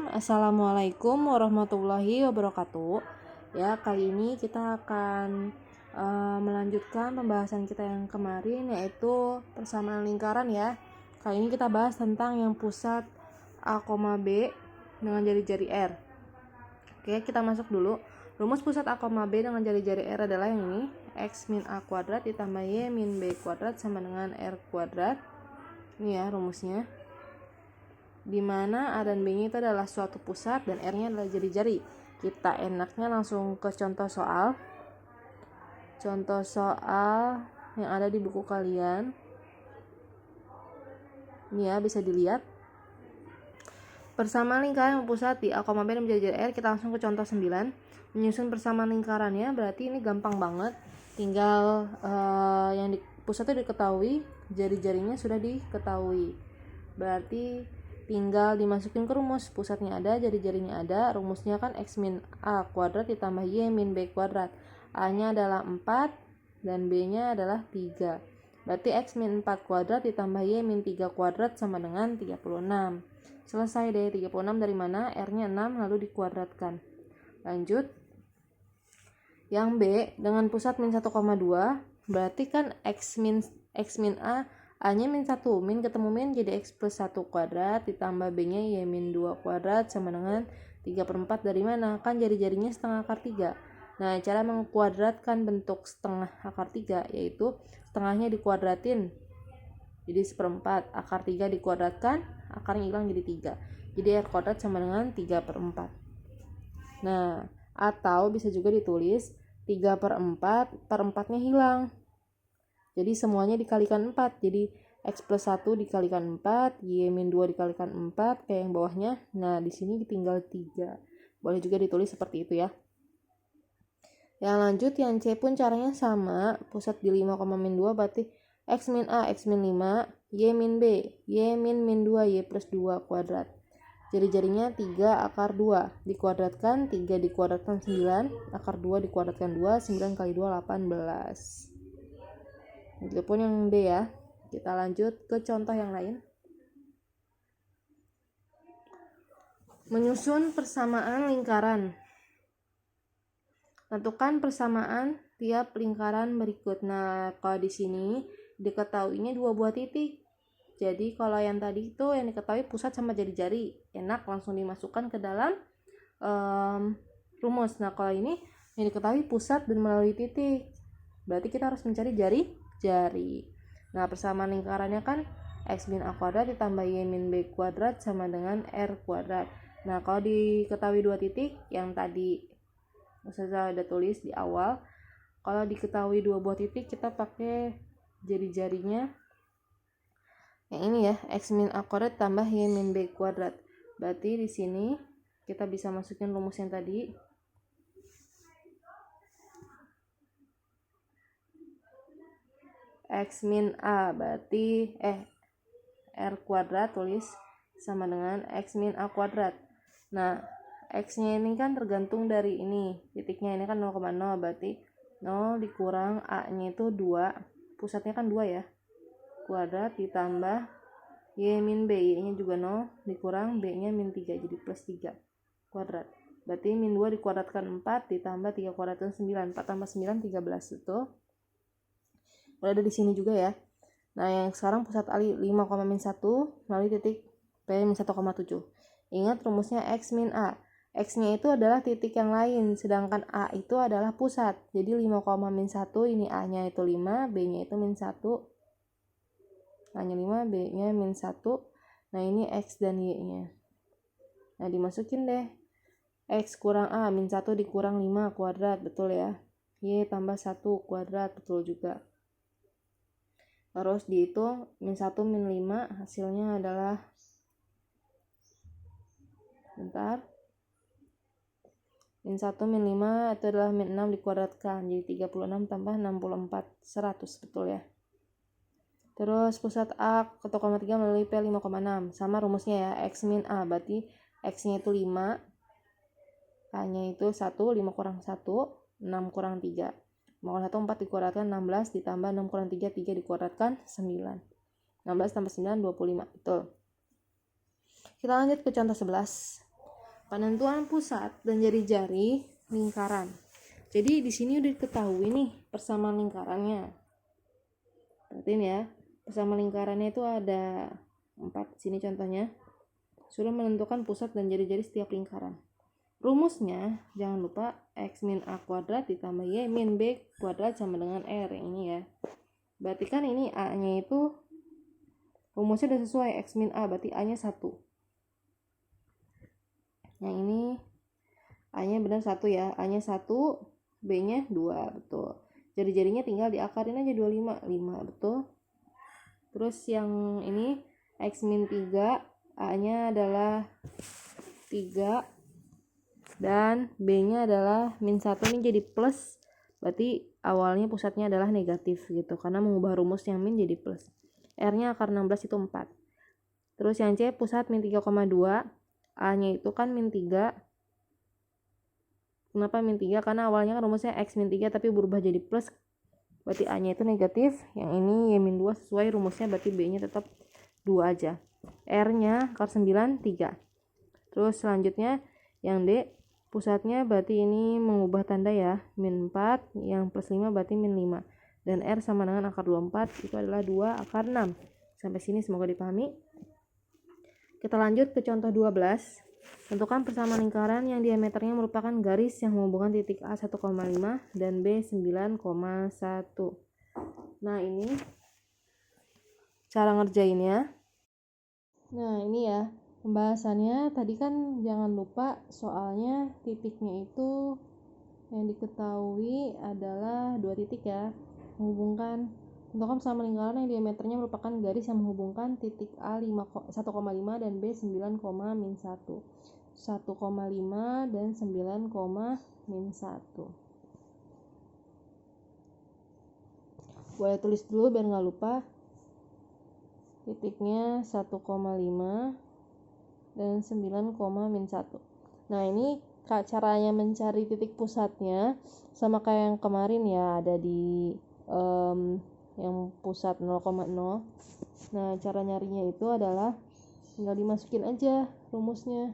Assalamualaikum warahmatullahi wabarakatuh. Ya, kali ini kita akan melanjutkan pembahasan kita yang kemarin, yaitu persamaan lingkaran ya. Kali ini kita bahas tentang yang pusat A, B dengan jari-jari R. Oke, kita masuk dulu. Rumus pusat A, B dengan jari-jari R adalah yang ini. X min A kuadrat ditambah Y min B kuadrat sama dengan R kuadrat. Ini ya rumusnya, dimana A dan B-nya itu adalah suatu pusat dan R-nya adalah jari-jari. Kita enaknya langsung ke contoh soal yang ada di buku kalian. Ini ya, bisa dilihat. Persamaan lingkaran yang pusat di A, B dan jari-jari R. Kita langsung ke contoh 9. Menyusun persamaan lingkarannya, berarti ini gampang banget. Tinggal yang di pusatnya diketahui, jari-jarinya sudah diketahui. Berarti tinggal dimasukin ke rumus. Pusatnya ada, jari-jarinya ada. Rumusnya kan X min A kuadrat ditambah Y min B kuadrat. A-nya adalah 4 dan B-nya adalah 3. Berarti X min 4 kuadrat ditambah Y min 3 kuadrat sama dengan 36. Selesai deh. 36 dari mana? R-nya 6 lalu dikuadratkan. Lanjut. Yang B dengan pusat min 1,2, berarti kan X min A, A-nya min 1, min ketemu min jadi X plus 1 kuadrat ditambah B-nya Y min 2 kuadrat sama dengan 3/4 dari mana? Kan jari-jarinya setengah akar 3. Nah, cara mengkuadratkan bentuk setengah akar 3 yaitu setengahnya dikuadratin jadi 1/4, akar 3 dikuadratkan, akarnya hilang jadi 3. Jadi R kuadrat sama dengan 3/4. Nah, atau bisa juga ditulis 3/4, per 4-nya hilang. Jadi semuanya dikalikan 4. Jadi X plus 1 dikalikan 4, Y min 2 dikalikan 4, kayak yang bawahnya. Nah, di sini tinggal 3. Boleh juga ditulis seperti itu ya. Yang lanjut, yang C pun caranya sama. Pusat di 5,-2, berarti X min A, X min 5, Y min B, Y min 2, Y plus 2 kuadrat. Jari-jarinya 3 akar 2 dikuadratkan, 3 dikuadratkan 9, akar 2 dikuadratkan 2, 9 kali 2 18. Itu pun yang D ya. Kita lanjut ke contoh yang lain. Menyusun persamaan lingkaran. Tentukan persamaan tiap lingkaran berikut. Nah, kalau di sini diketahuinya 2 buah titik. Jadi kalau yang tadi itu yang diketahui pusat sama jari-jari, enak langsung dimasukkan ke dalam rumus. Nah, kalau ini yang diketahui pusat dan melalui titik, berarti kita harus mencari jari-jari. Nah, persamaan lingkarannya kan X min A kuadrat ditambah Y min B kuadrat sama dengan R kuadrat. Nah, kalau diketahui 2 titik, yang tadi saya udah tulis di awal, kalau diketahui 2 buah titik, kita pakai jari-jarinya yang ini ya, X min A kuadrat tambah Y min B kuadrat. Berarti di sini kita bisa masukin rumus yang tadi. X min A berarti R kuadrat tulis sama dengan X min A kuadrat. Nah, X-nya ini kan tergantung dari ini. Titiknya ini kan 0,0, berarti 0 dikurang A-nya itu 2. Pusatnya kan 2 ya. Kuadrat ditambah Y min B, Y-nya juga 0 dikurang B-nya min 3 jadi plus 3 kuadrat. Berarti min 2 dikuadratkan 4 ditambah 3 kuadratkan 9. 4 tambah 9 13 itu. Berada di sini juga ya. Nah, yang sekarang pusat A 5,-1 melalui titik P min 1,7. Ingat rumusnya X min A. X-nya itu adalah titik yang lain, sedangkan A itu adalah pusat. Jadi 5,-1 ini A-nya itu 5, B-nya itu min 1. A-nya 5, B-nya min 1. Nah, ini X dan Y-nya. Nah, dimasukin deh. X kurang A, min 1 dikurang 5 kuadrat, betul ya. Y tambah 1 kuadrat, betul juga. Terus dihitung min 1 min 5, hasilnya adalah min 1 min 5 itu adalah min 6 dikuadratkan, jadi 36 tambah 64, 100, betul ya. Terus pusat A 1,3 melalui P 5,6. Sama rumusnya ya, X min A. Berarti X-nya itu 5. A-nya itu 1, 5 kurang 1, 6 kurang 3. 5 kurang 1, 4 dikuadratkan 16, ditambah 6 kurang 3, 3 dikuadratkan 9. 16 tambah 9, 25. Betul. Kita lanjut ke contoh 11. Penentuan pusat dan jari-jari lingkaran. Jadi di sini udah diketahui nih persamaan lingkarannya. Perhatiin ya, persamaan lingkarannya itu ada 4. Sini contohnya. Sudah menentukan pusat dan jari-jari setiap lingkaran. Rumusnya jangan lupa x min a kuadrat ditambah y min b kuadrat sama dengan r, yang ini ya. Berarti kan ini a nya itu rumusnya udah sesuai, x min a berarti a nya 1. Yang ini a nya benar 1 ya, a nya 1, b nya 2, betul. Jari-jarinya tinggal diakarin aja 25, 5, betul. Terus yang ini x min 3, a nya adalah 3 dan b nya adalah min 1, ini jadi plus, berarti awalnya pusatnya adalah negatif gitu, karena mengubah rumus yang min jadi plus. R nya akar 16 itu 4. Terus yang C pusat min 3,2, A nya itu kan min 3. Kenapa min 3? Karena awalnya kan rumusnya x min 3 tapi berubah jadi plus, berarti A nya itu negatif. Yang ini y min 2 sesuai rumusnya, berarti B nya tetap 2 aja. R nya akar 9, 3. Terus selanjutnya yang D pusatnya berarti ini mengubah tanda ya, min 4, yang plus 5 berarti min 5. Dan R sama dengan akar 24, itu adalah 2 akar 6. Sampai sini semoga dipahami. Kita lanjut ke contoh 12. Tentukan persamaan lingkaran yang diameternya merupakan garis yang menghubungkan titik A 1,5 dan B 9,1. Nah, ini cara ngerjainnya. Nah, ini ya pembahasannya. Tadi kan jangan lupa soalnya titiknya itu yang diketahui adalah 2 titik ya, menghubungkan. Tentukan persamaan lingkaran yang diameternya merupakan garis yang menghubungkan titik A 1,5 dan B 9, min 1. 1,5 dan 9, min 1. Boleh tulis dulu biar nggak lupa. Titiknya 1,5 dan 9, min 1. Nah, ini caranya mencari titik pusatnya sama kayak yang kemarin ya, ada di yang pusat 0,0. Nah, cara nyarinya itu adalah tinggal dimasukin aja rumusnya.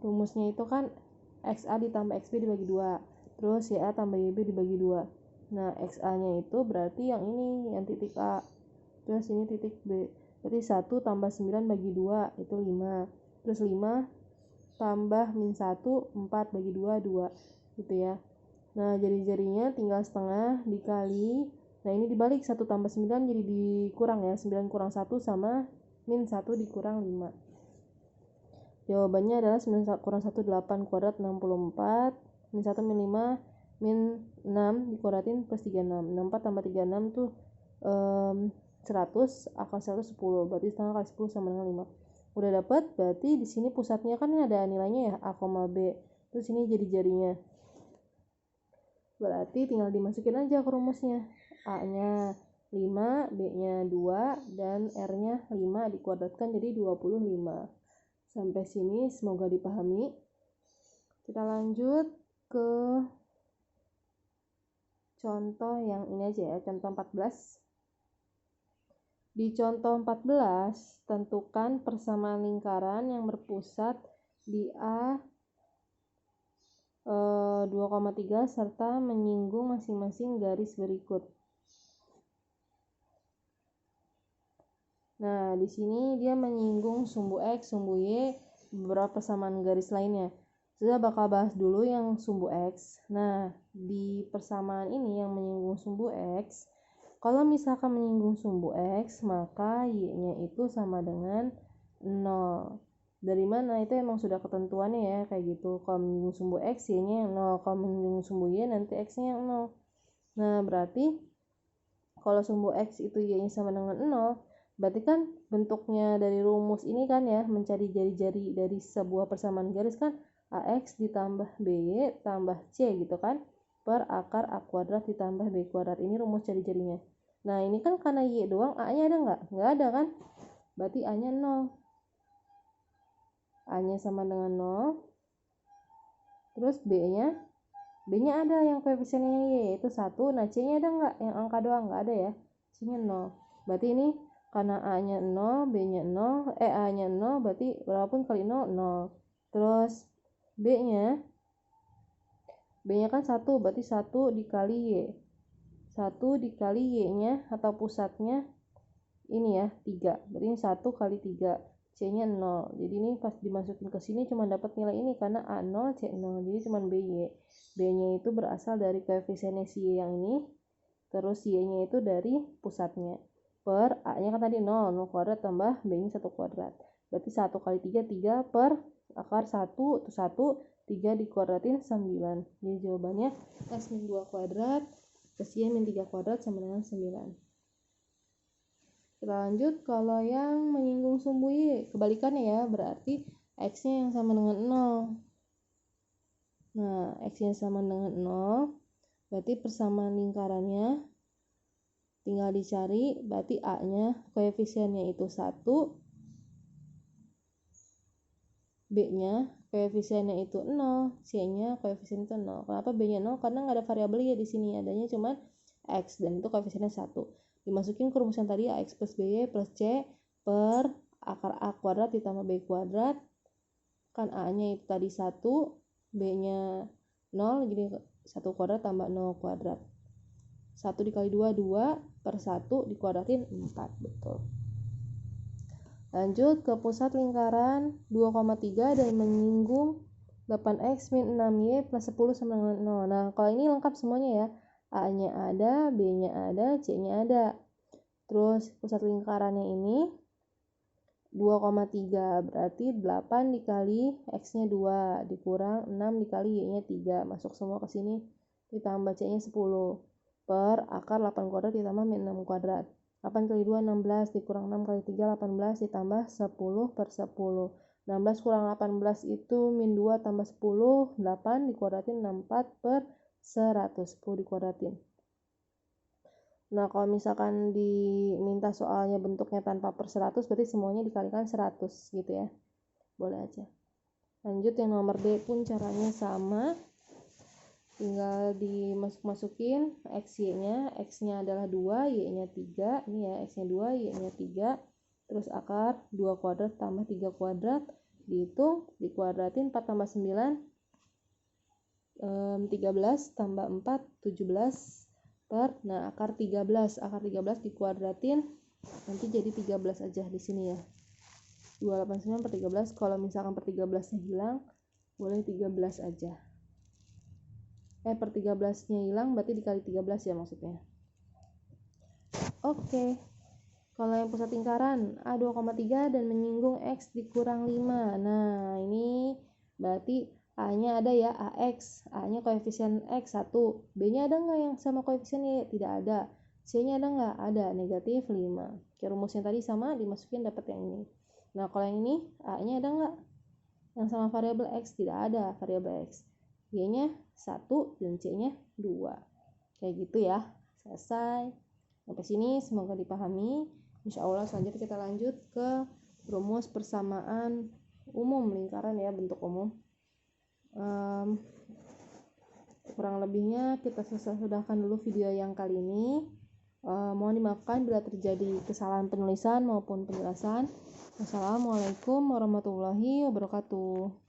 Rumusnya itu kan XA ditambah XB dibagi 2, terus YA tambah YB dibagi 2. Nah, XA nya itu berarti yang ini, yang titik A, terus ini titik B. Berarti 1 tambah 9 bagi 2 itu 5, terus 5 tambah min 1, 4 bagi 2, 2 gitu ya. Nah, jari-jarinya tinggal setengah dikali, nah ini dibalik, 1 tambah 9 jadi dikurang ya, 9 kurang 1 sama min 1 dikurang 5. Jawabannya adalah 9 kurang 1, 8 kuadrat 64, min 1 min 5, min 6 dikuadratin plus 36. 64 tambah 36 tuh 100, akar 110, berarti setengah kali 10 sama dengan 5. Udah dapat, berarti di sini pusatnya kan ada nilainya ya, A, B. Terus ini jari-jarinya. Berarti tinggal dimasukin aja ke rumusnya. A-nya 5, B-nya 2, dan R-nya 5 dikuadratkan jadi 25. Sampai sini semoga dipahami. Kita lanjut ke contoh yang ini aja ya, contoh 14. Di contoh 14, tentukan persamaan lingkaran yang berpusat di A 2,3 serta menyinggung masing-masing garis berikut. Nah, di sini dia menyinggung sumbu X, sumbu Y, beberapa persamaan garis lainnya. Saya bakal bahas dulu yang sumbu X. Nah, di persamaan ini yang menyinggung sumbu X, kalau misalkan menyinggung sumbu X, maka Y-nya itu sama dengan 0. Dari mana? Itu emang sudah ketentuannya ya, kayak gitu. Kalau menyinggung sumbu X, Y-nya yang 0. Kalau menyinggung sumbu Y, nanti X-nya yang 0. Nah, berarti kalau sumbu X itu Y-nya sama dengan 0, berarti kan bentuknya dari rumus ini kan ya, mencari jari-jari dari sebuah persamaan garis kan AX ditambah BY tambah C gitu kan, per akar A kuadrat ditambah B kuadrat. Ini rumus jari-jarinya. Nah, ini kan karena Y doang, A-nya ada nggak? Nggak ada kan? Berarti A-nya 0. A-nya sama dengan 0. Terus B-nya ada yang koefisiennya Y, yaitu 1. Nah, C-nya ada nggak? Yang angka doang, nggak ada ya. C-nya 0. Berarti ini karena A-nya 0, B-nya 0, A-nya 0, berarti berapapun kali 0, 0. Terus B-nya kan 1, berarti 1 dikali Y. 1 dikali Y-nya atau pusatnya ini ya, 3. Berarti ini 1 kali 3. C-nya 0. Jadi ini pas dimasukin ke sini cuma dapat nilai ini karena A0, C0. Jadi cuma BY. B-nya itu berasal dari koefisiennya si Y yang ini. Terus Y-nya itu dari pusatnya. Per A-nya kan tadi 0. 0 kuadrat tambah B-nya 1 kuadrat. Berarti 1 kali 3, 3 per akar 1 itu 1. 3 dikuadratin 9. Jadi jawabannya X-2 kuadrat plus Y-3 kuadrat sama dengan 9. Kita lanjut, kalau yang menyinggung sumbu Y, kebalikannya ya, berarti X-nya yang sama dengan 0. Nah, X-nya sama dengan 0, berarti persamaan lingkarannya tinggal dicari, berarti A-nya koefisiennya itu 1, B-nya koefisiennya itu 0, C-nya koefisien itu 0. Kenapa B-nya 0? Karena nggak ada variabel ya di sini, adanya cuma X dan itu koefisiennya 1. Dimasukin ke rumusan tadi AX plus BY plus C per akar A kuadrat ditambah B kuadrat. Kan A-nya itu tadi 1, B-nya 0, jadi 1 kuadrat tambah 0 kuadrat. 1 dikali 2, 2 per 1 dikuadratin 4, betul. Lanjut ke pusat lingkaran 2,3 dan menyinggung 8x min 6y plus 10 sama dengan 0. Nah, kalau ini lengkap semuanya ya. A-nya ada, B-nya ada, C-nya ada. Terus pusat lingkarannya ini 2,3 berarti 8 dikali x-nya 2 dikurang 6 dikali y-nya 3. Masuk semua ke sini. Ditambah c-nya 10 per akar 8 kuadrat ditambah min 6 kuadrat. 8 kali 2 16 dikurang 6 kali 3 18 ditambah 10 per 10. 16 kurang 18 itu min 2 tambah 10, 8 dikuadratin 64 per 100, 10 dikuadratin. Nah, kalau misalkan diminta soalnya bentuknya tanpa per 100, berarti semuanya dikalikan 100 gitu ya. Boleh aja. Lanjut yang nomor D pun caranya sama. Tinggal dimasuk-masukin X, Y-nya. X-nya adalah 2, Y-nya 3. Ini ya, X-nya 2, Y-nya 3. Terus akar 2 kuadrat tambah 3 kuadrat. Dihitung, dikuadratin 4 tambah 9. 13 tambah 4, 17. Nah, akar 13 dikuadratin nanti jadi 13 aja di sini ya. 289 per 13. Kalau misalkan per 13-nya hilang, boleh 13 aja. Per 13-nya hilang berarti dikali 13 ya maksudnya. Oke. Kalau yang pusat lingkaran A2,3 dan menyinggung X dikurang 5. Nah, ini berarti A-nya ada ya, AX. A-nya koefisien X 1. B-nya ada nggak yang sama koefisien Y? Tidak ada. C-nya ada nggak? Ada, negatif 5. Oke, rumusnya tadi sama, dimasukin dapat yang ini. Nah, kalau yang ini, A-nya ada nggak yang sama variabel X? Tidak ada variabel X. Y-nya 1 dan C-nya 2. Kayak gitu ya. Selesai. Sampai sini semoga dipahami. Insya Allah selanjutnya kita lanjut ke rumus persamaan umum lingkaran ya, bentuk umum. Kurang lebihnya kita sudahkan dulu video yang kali ini. Mohon dimaafkan bila terjadi kesalahan penulisan maupun penjelasan. Wassalamualaikum warahmatullahi wabarakatuh.